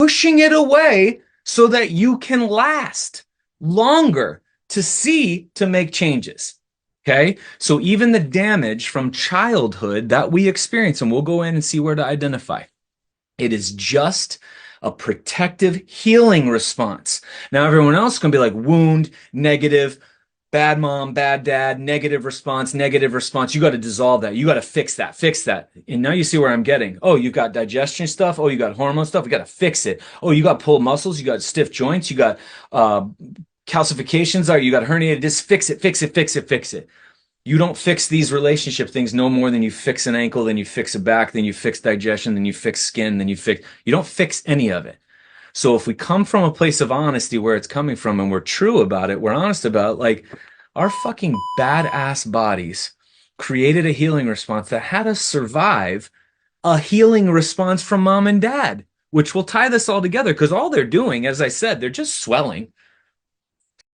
pushing it away so that you can last longer to make changes. Okay. So even the damage from childhood that we experience, and we'll go in and see where to identify, it is just a protective healing response. Now, everyone else is going to be like wound, negative, bad mom, bad dad, negative response, negative response. You got to dissolve that. You got to fix that, fix that. And now you see where I'm getting. Oh, you've got digestion stuff. Oh, you got hormone stuff. We got to fix it. Oh, you got pulled muscles. You got stiff joints. You got calcifications. You got herniated discs. Fix it, fix it, fix it, fix it. You don't fix these relationship things no more than you fix an ankle, then you fix a back, then you fix digestion, then you fix skin, then you don't fix any of it. So if we come from a place of honesty where it's coming from and we're true about it, we're honest about it, like our fucking badass bodies created a healing response that had us survive a healing response from mom and dad, which will tie this all together because all they're doing, as I said, they're just swelling.